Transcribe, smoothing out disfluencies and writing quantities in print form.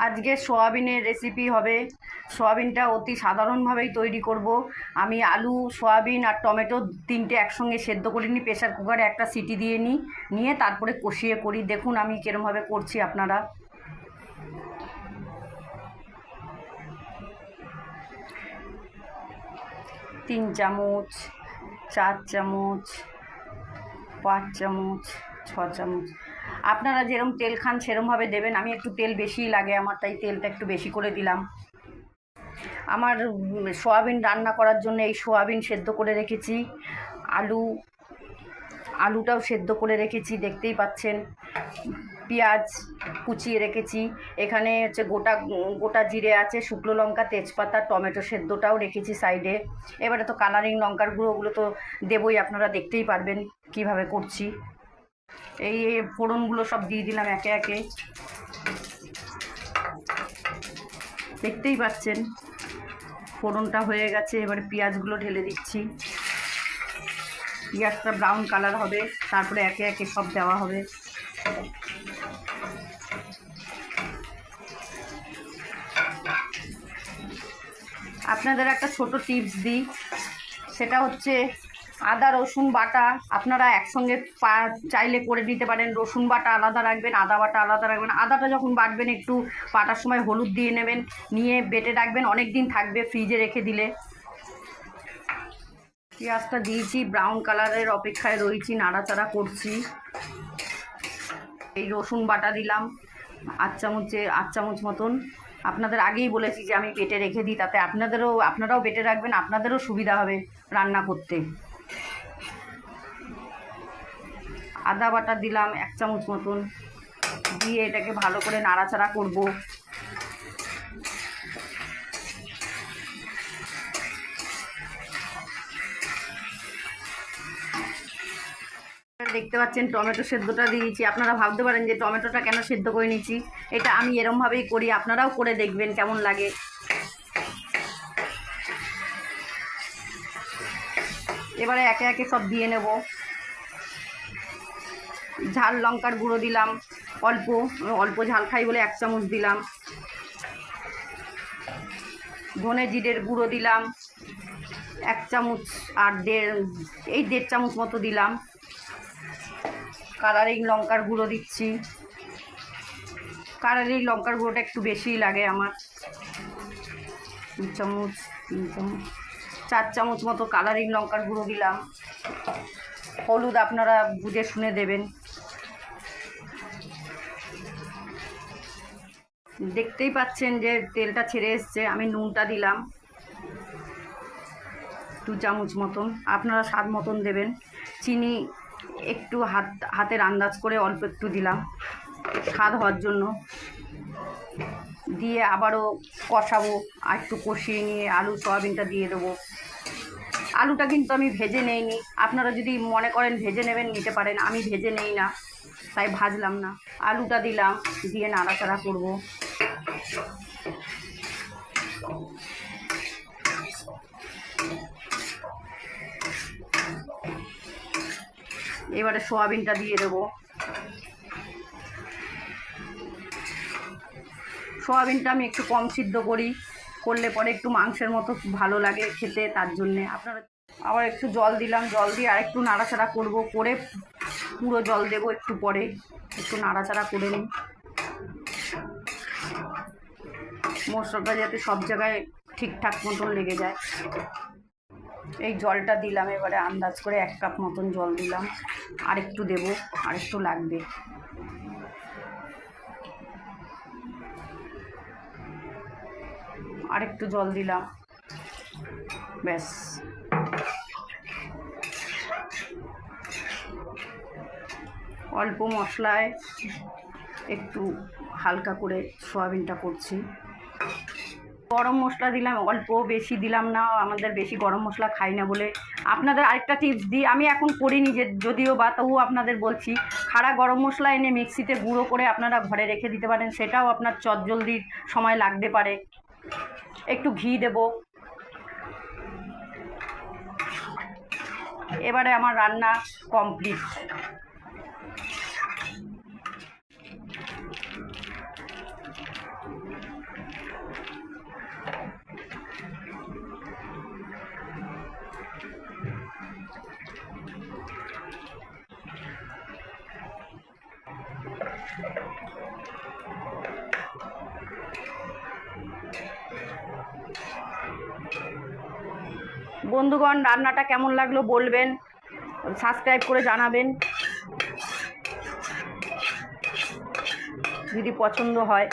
আজকে সোয়াবিনের রেসিপি হবে। সোয়াবিনটা অতি সাধারণভাবেই তৈরি করব। আমি আলু, সোয়াবিন আর টমেটো তিনটে একসঙ্গে সেদ্ধ করে নিই, প্রেসার কুকারে একটা সিটি দিয়ে নিয়ে তারপরে কষিয়ে করি। দেখুন আমি কিরমভাবে করছি আপনারা। 3 চামচ, 4 চামচ, 5 চামচ, 6 চামচ, আপনারা যেরকম তেল খান সেরমভাবে দেবেন। আমি একটু তেল বেশিই লাগে আমার, তাই তেলটা একটু বেশি করে দিলাম। আমার সোয়াবিন রান্না করার জন্য এই সোয়াবিন সেদ্ধ করে রেখেছি, আলুটাও সেদ্ধ করে রেখেছি, দেখতেই পাচ্ছেন। পেঁয়াজ কুচিয়ে রেখেছি, এখানে হচ্ছে গোটা জিরে আছে, শুকনো লঙ্কা, তেজপাতা, টমেটো সেদ্ধটাও রেখেছি সাইডে। এবারে তো কালারিং লঙ্কার গুঁড়োগুলো তো দেবই, আপনারা দেখতেই পারবেন কিভাবে করছি। এই ফোড়নগুলো সব দিয়ে দিলাম একে একে, দেখতেই পাচ্ছেন ফোড়নটা হয়ে গেছে। এবারে পেঁয়াজগুলো ঢেলে দিচ্ছি, পেঁয়াজটা ব্রাউন কালার হবে, তারপরে একে একে সব দেওয়া হবে। আপনাদের একটা ছোট টিপস দিই, সেটা হচ্ছে আদা রসুন বাটা আপনারা একসঙ্গে চাইলে করে দিতে পারেন। রসুন বাটা আলাদা রাখবেন, আদা বাটা আলাদা রাখবেন। আদাটা যখন বাটবেন একটু বাটার সময় হলুদ দিয়ে নেবেন, নিয়ে বেটে রাখবেন, অনেক দিন থাকবে ফ্রিজে রেখে দিলে। পেঁয়াজটা দিয়েছি, ব্রাউন কালারের অপেক্ষায় রয়েছি, নাড়াচাড়া করছি। এই রসুন বাটা দিলাম 8 চামচ মতন। আপনাদের আগেই বলেছি যে আমি বেটে রেখে দিই, তাতে আপনারাও বেটে রাখবেন, আপনাদেরও সুবিধা হবে রান্না করতে। আদা বাটা দিলাম 1 চামচ মতন, দিয়ে এটাকে ভালো করে নাড়াচাড়া করব। দেখতে পাচ্ছেন টমেটো সেদ্ধটা দিয়েছি। আপনারা ভাবতে পারেন যে টমেটোটা কেন সেদ্ধ করে নিচ্ছি, এটা আমি এরমভাবেই করি, আপনারাও করে দেখবেন কেমন লাগে। এবারে একে একে সব দিয়ে নেব। ঝাল লঙ্কার গুঁড়ো দিলাম অল্প ঝাল খাই বলে 1 চামচ দিলাম। ধনে জিরের গুঁড়ো দিলাম 1 চামচ, আর 1.5 চামচ মতো দিলাম। কালারিং লঙ্কার গুঁড়ো দিচ্ছি, কালারিং লঙ্কার গুঁড়োটা একটু বেশিই লাগে আমার। 2 চামচ, 3 চামচ, 4 চামচ মতো কালারিং লঙ্কার গুঁড়ো দিলাম। হলুদ আপনারা বুঝে শুনে দেবেন। দেখতেই পাচ্ছেন যে তেলটা ছেড়ে এসছে। আমি নুনটা দিলাম 2 চামচ মতন, আপনারা স্বাদ মতন দেবেন। চিনি একটু হাতের আন্দাজ করে অল্প একটু দিলাম স্বাদ হওয়ার জন্য। দিয়ে আবারও কষাবো, আর একটু কষিয়ে নিয়ে আলু সয়াবিনটা দিয়ে দেবো। আলুটা কিন্তু আমি ভেজে নেইনি, আপনারা যদি মনে করেন ভেজে নেবেন নিতে পারেন, আমি ভেজে নেই না তাই ভাজলাম না। আলুটা দিলাম, দিয়ে নাড়াচাড়া করব। এবারে সোয়াবিনটা দিয়ে দেবো। সোয়াবিনটা আমি একটু কম সিদ্ধ করলে পরে একটু মাংসের মতো ভালো লাগে খেতে, তার জন্যে। আপনারা আবার একটু জল দিলাম, জল দিয়ে আর একটু নাড়াচাড়া করব, করে পুরো জল দেবো একটু পরে। একটু নাড়াচাড়া করে নিই, মশলাটা যাতে সব জায়গায় ঠিকঠাক মতন লেগে যায়। এই জলটা দিলাম, এবারে আন্দাজ করে 1 কাপ মতন জল দিলাম। আর একটু দেবো, আর একটু লাগবে। আর একটু জল দিলাম, ব্যাস। অল্প মশলায় একটু হালকা করে সোয়াবিনটা করছি। গরম মশলা দিলাম অল্প, বেশি দিলাম না, আমাদের বেশি গরম মশলা খাই না বলে। আপনাদের আরেকটা টিপস দিই, আমি এখন করিনি যদিও বা, তবুও আপনাদের বলছি, খাড়া গরম মশলা এনে মিক্সিতে গুঁড়ো করে আপনারা ঘরে রেখে দিতে পারেন, সেটাও আপনার চটজলদির সময় লাগতে পারে। একটু ঘি দেব। এবারে আমার রান্না কমপ্লিট। বন্ধুগণ, রান্নাটা কেমন লাগলো বলবেন, সাবস্ক্রাইব করে জানাবেন যদি পছন্দ হয়।